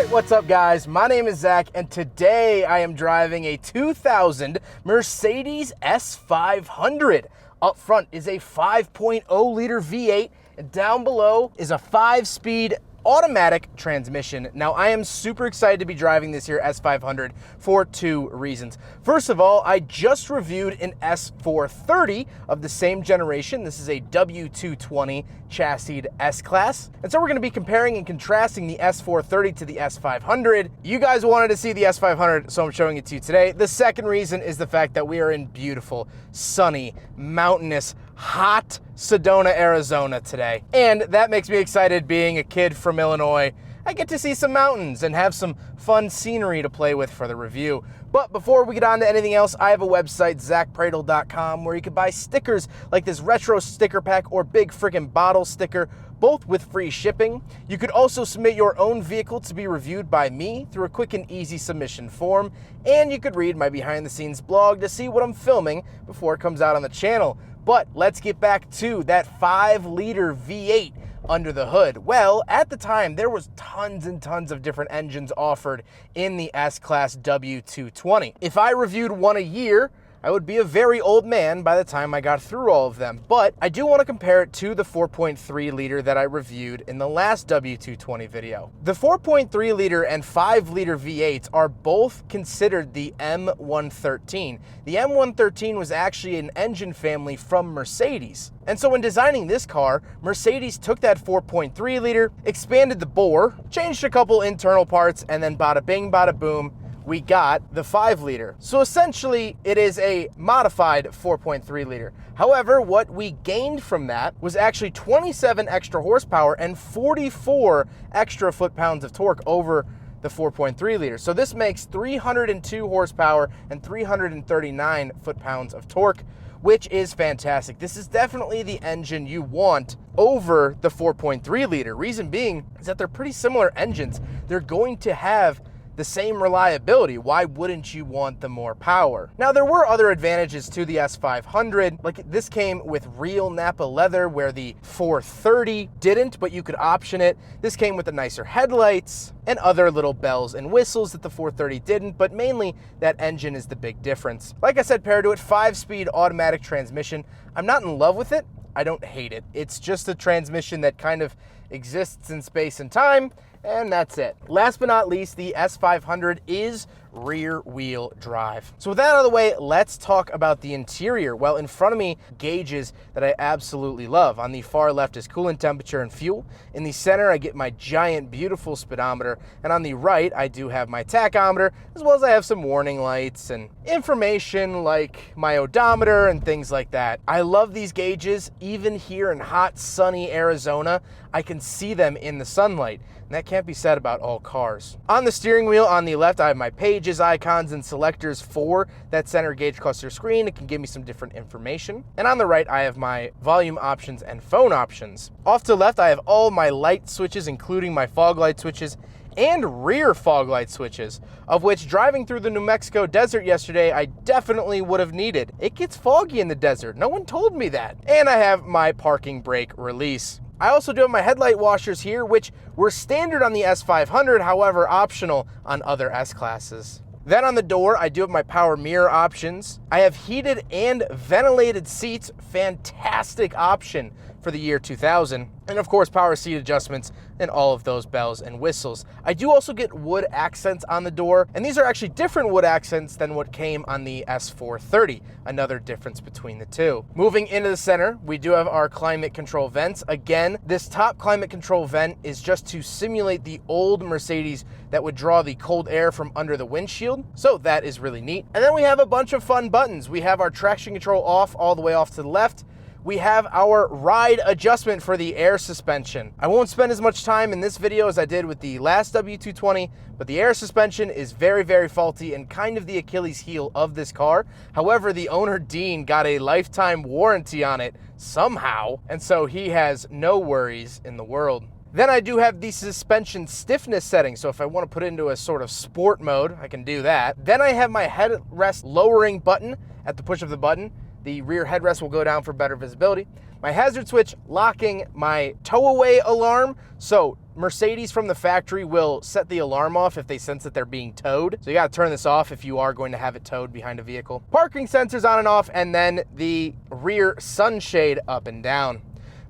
Alright, what's up guys? My name is Zach and today I am driving a 2000 Mercedes S500. Up front is a 5.0 liter V8 and down below is a 5-speed automatic transmission. Now I am super excited to be driving this here S500 for two reasons. First of all, I just reviewed an S430 of the same generation. This is a W220 chassis S-Class. And so we're going to be comparing and contrasting the S430 to the S500. You guys wanted to see the S500, so I'm showing it to you today. The second reason is the fact that we are in beautiful, sunny, mountainous, hot Sedona, Arizona today. And that makes me excited being a kid from Illinois. I get to see some mountains and have some fun scenery to play with for the review. But before we get on to anything else, I have a website, zackpradel.com, where you can buy stickers like this retro sticker pack or big friggin' bottle sticker, both with free shipping. You could also submit your own vehicle to be reviewed by me through a quick and easy submission form. And you could read my behind the scenes blog to see what I'm filming before it comes out on the channel. But let's get back to that 5-liter V8 under the hood. Well, at the time, there was tons and tons of different engines offered in the S-Class W220. If I reviewed one a year, I would be a very old man by the time I got through all of them. But I do want to compare it to the 4.3 liter that I reviewed in the last W220 video. The 4.3 liter and 5 liter V8s are both considered the M113. The M113 was actually an engine family from Mercedes. And so when designing this car, Mercedes took that 4.3 liter, expanded the bore, changed a couple internal parts, and then bada bing, bada boom, we got the 5 liter. So essentially, it is a modified 4.3 liter. However, what we gained from that was actually 27 extra horsepower and 44 extra foot-pounds of torque over the 4.3 liter. So this makes 302 horsepower and 339 foot-pounds of torque, which is fantastic. This is definitely the engine you want over the 4.3 liter. Reason being is that they're pretty similar engines. They're going to have the same reliability. Why wouldn't you want the more power? Now, there were other advantages to the S500. Like, this came with real Napa leather where the 430 didn't, but you could option it. This came with the nicer headlights and other little bells and whistles that the 430 didn't, but mainly that engine is the big difference. Like I said, paired to it, 5-speed automatic transmission. I'm not in love with it. I don't hate it. It's just a transmission that kind of exists in space and time, and that's it. Last but not least, the S500 is rear wheel drive. So with that out of the way, let's talk about the interior. Well, in front of me, gauges that I absolutely love. On the far left is coolant temperature and fuel. In the center, I get my giant, beautiful speedometer. And on the right, I do have my tachometer, as well as I have some warning lights and information like my odometer and things like that. I love these gauges. Even here in hot, sunny Arizona, I can see them in the sunlight. And that can't be said about all cars. On the steering wheel on the left, I have my pages, icons, and selectors for that center gauge cluster screen. It can give me some different information. And on the right, I have my volume options and phone options. Off to the left, I have all my light switches, including my fog light switches and rear fog light switches, of which driving through the New Mexico desert yesterday, I definitely would have needed. It gets foggy in the desert. No one told me that. And I have my parking brake release. I also do have my headlight washers here, which were standard on the S500, however optional on other S-Classes. Then on the door, I do have my power mirror options. I have heated and ventilated seats, fantastic option for the year 2000. And of course, power seat adjustments and all of those bells and whistles. I do also get wood accents on the door, and these are actually different wood accents than what came on the S430, another difference between the two. Moving into the center, we do have our climate control vents. Again, this top climate control vent is just to simulate the old Mercedes that would draw the cold air from under the windshield, so that is really neat. And then we have a bunch of fun buttons. We have our traction control off all the way off to the left. We have our ride adjustment for the air suspension. I won't spend as much time in this video as I did with the last W220, but the air suspension is very, very faulty and kind of the Achilles heel of this car. However, the owner, Dean, got a lifetime warranty on it somehow, and so he has no worries in the world. Then I do have the suspension stiffness setting, so if I want to put it into a sort of sport mode, I can do that. Then I have my headrest lowering button at the push of the button. The rear headrest will go down for better visibility. My hazard switch locking my tow away alarm. So Mercedes from the factory will set the alarm off if they sense that they're being towed. So you gotta turn this off if you are going to have it towed behind a vehicle. Parking sensors on and off, and then the rear sunshade up and down.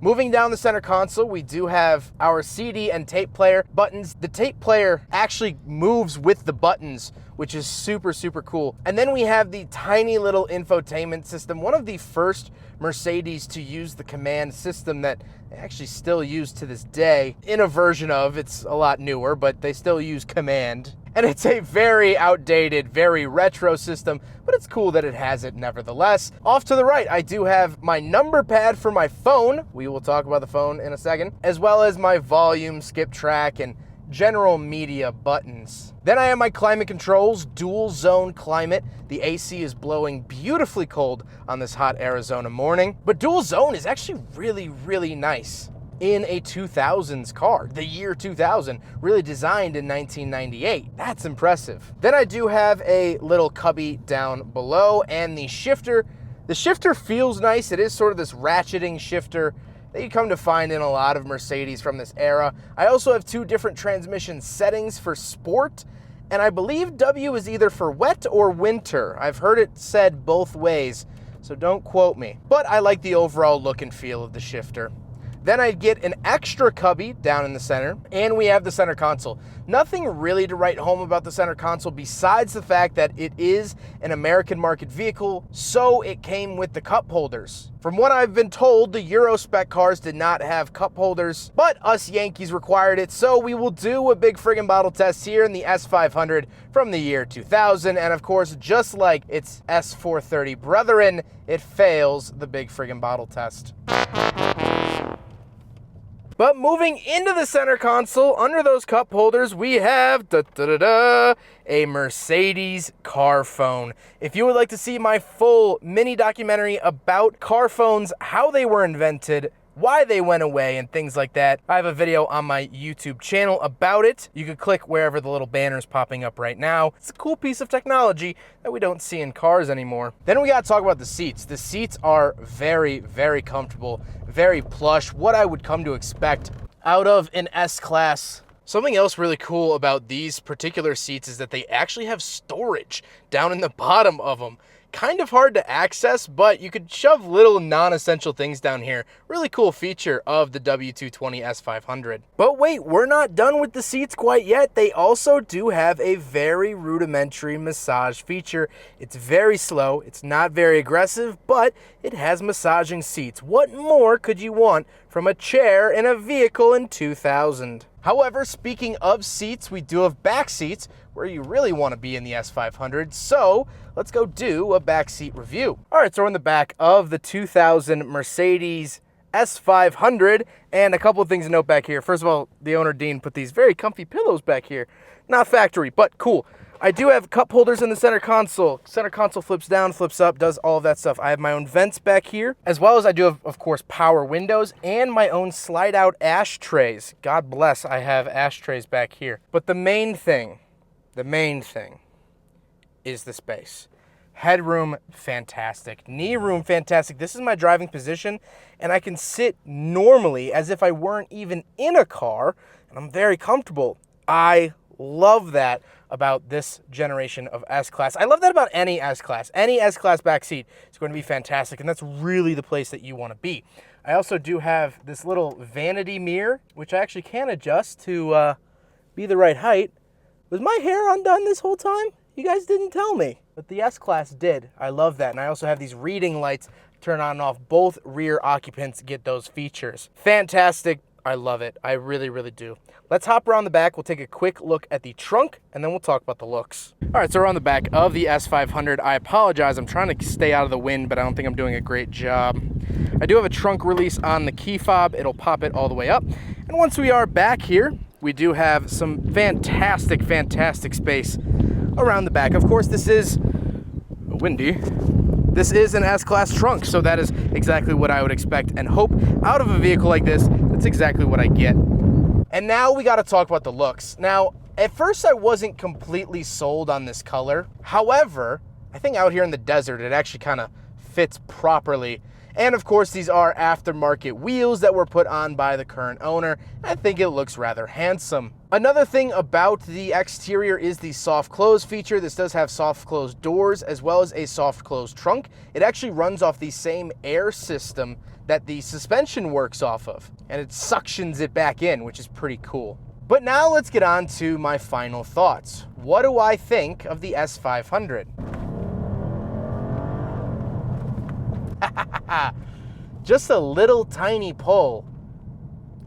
Moving down the center console, we do have our CD and tape player buttons. The tape player actually moves with the buttons, which is super, super cool. And then we have the tiny little infotainment system, one of the first Mercedes to use the command system that they actually still use to this day in a version of, it's a lot newer, but they still use command. And it's a very outdated, very retro system, but it's cool that it has it nevertheless. Off to the right, I do have my number pad for my phone. We will talk about the phone in a second, as well as my volume, skip track, and general media buttons. Then I have my climate controls, dual zone climate. The AC is blowing beautifully cold on this hot Arizona morning, but dual zone is actually really, really nice in a 2000s car. The year 2000, really designed in 1998. That's impressive. Then I do have a little cubby down below, and the shifter. The shifter feels nice. It is sort of this ratcheting shifter that you come to find in a lot of Mercedes from this era. I also have two different transmission settings for sport, and I believe W is either for wet or winter. I've heard it said both ways, so don't quote me. But I like the overall look and feel of the shifter. Then I get an extra cubby down in the center, and we have the center console. Nothing really to write home about the center console besides the fact that it is an American market vehicle, so it came with the cup holders. From what I've been told, the Euro spec cars did not have cup holders, but us Yankees required it, so we will do a big friggin' bottle test here in the S500 from the year 2000, and of course, just like its S430 brethren, it fails the big friggin' bottle test. But moving into the center console, under those cup holders, we have a Mercedes car phone. If you would like to see my full mini documentary about car phones, how they were invented, why they went away, and things like that, I have a video on my YouTube channel about it. You could click wherever the little banner's popping up right now. It's a cool piece of technology that we don't see in cars anymore. Then we gotta talk about the seats. The seats are very, very comfortable, very plush, what I would come to expect out of an S-Class. Something else really cool about these particular seats is that they actually have storage down in the bottom of them. Kind of hard to access, but you could shove little non-essential things down here. Really cool feature of the W220 S500. But wait, we're not done with the seats quite yet. They also do have a very rudimentary massage feature. It's very slow, it's not very aggressive, but it has massaging seats. What more could you want from a chair in a vehicle in 2000? However, speaking of seats, we do have back seats where you really want to be in the S500, so let's go do a back seat review. All right, so we're in the back of the 2000 Mercedes S500, and a couple of things to note back here. First of all, the owner, Dean, put these very comfy pillows back here. Not factory, but cool. I do have cup holders in the center console. Center console flips down, flips up, does all of that stuff. I have my own vents back here, as well as I do have, of course, power windows and my own slide-out ashtrays. God bless, I have ashtrays back here. But the main thing is the space. Headroom, fantastic. Knee room, fantastic. This is my driving position, and I can sit normally as if I weren't even in a car, and I'm very comfortable. I love that about this generation of S-Class. I love that about any S-Class. Any S-Class backseat is going to be fantastic, and that's really the place that you want to be. I also do have this little vanity mirror, which I actually can adjust to be the right height. Was my hair undone this whole time? You guys didn't tell me, but the S-Class did. I love that, and I also have these reading lights, turn on and off. Both rear occupants get those features. Fantastic. I love it. I really, really do. Let's hop around the back. We'll take a quick look at the trunk, and then we'll talk about the looks. All right, so we're on the back of the S500. I apologize. I'm trying to stay out of the wind, but I don't think I'm doing a great job. I do have a trunk release on the key fob. It'll pop it all the way up. And once we are back here, we do have some fantastic, fantastic space around the back. Of course, this is windy. This is an S-Class trunk, so that is exactly what I would expect and hope out of a vehicle like this. That's exactly what I get. And now we got to talk about the looks. Now, at first I wasn't completely sold on this color. However, I think out here in the desert, it actually kind of fits properly. And of course, these are aftermarket wheels that were put on by the current owner. I think it looks rather handsome. Another thing about the exterior is the soft close feature. This does have soft close doors as well as a soft close trunk. It actually runs off the same air system that the suspension works off of, and it suctions it back in, which is pretty cool. But now let's get on to my final thoughts. What do I think of the S500? Just a little tiny pull.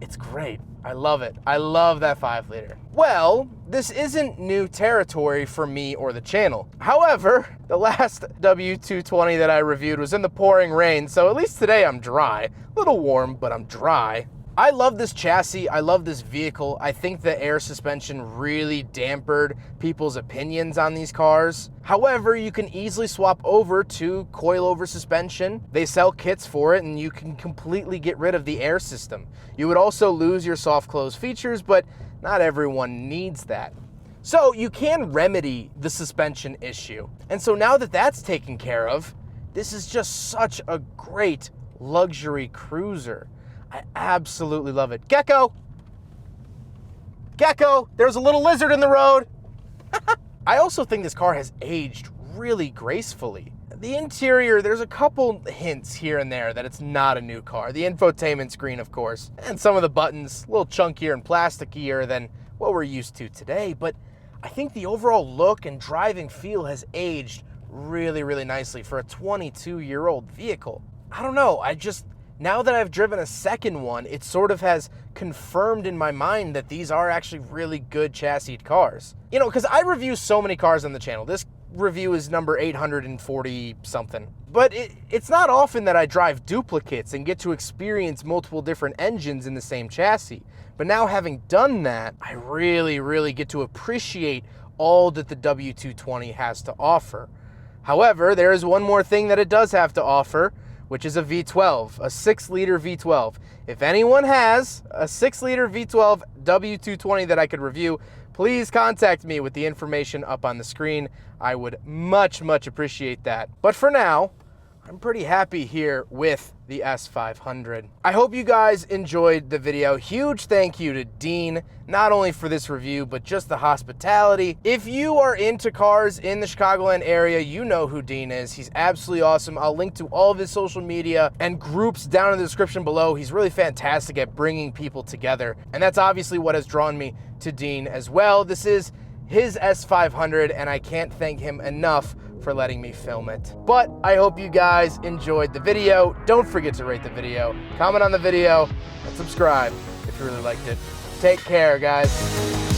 It's great. I love it. I love that 5-liter. Well, this isn't new territory for me or the channel. However, the last W220 that I reviewed was in the pouring rain, so at least today I'm dry. A little warm, but I'm dry. I love this chassis. I love this vehicle. I think the air suspension really dampened people's opinions on these cars. However, you can easily swap over to coilover suspension. They sell kits for it, and you can completely get rid of the air system. You would also lose your soft close features, but not everyone needs that. So you can remedy the suspension issue. And so now that that's taken care of, this is just such a great luxury cruiser. I absolutely love it. Gecko! Gecko! There's a little lizard in the road! I also think this car has aged really gracefully. The interior, there's a couple hints here and there that it's not a new car. The infotainment screen, of course, and some of the buttons, a little chunkier and plasticier than what we're used to today, but I think the overall look and driving feel has aged really, really nicely for a 22-year-old vehicle. I don't know, now that I've driven a second one, it sort of has confirmed in my mind that these are actually really good chassis cars. You know, because I review so many cars on the channel. This review is number 840 something. But it's not often that I drive duplicates and get to experience multiple different engines in the same chassis. But now having done that, I really, really get to appreciate all that the W220 has to offer. However, there is one more thing that it does have to offer, which is a V12, a 6-liter V12. If anyone has a 6-liter V12 W220 that I could review, please contact me with the information up on the screen. I would much, much appreciate that. But for now, I'm pretty happy here with the S500. I hope you guys enjoyed the video. Huge thank you to Dean, not only for this review, but just the hospitality. If you are into cars in the Chicagoland area, you know who Dean is. He's absolutely awesome. I'll link to all of his social media and groups down in the description below. He's really fantastic at bringing people together, and that's obviously what has drawn me to Dean as well. This is his S500, and I can't thank him enough for letting me film it. But I hope you guys enjoyed the video. Don't forget to rate the video, comment on the video, and subscribe if you really liked it. Take care, guys.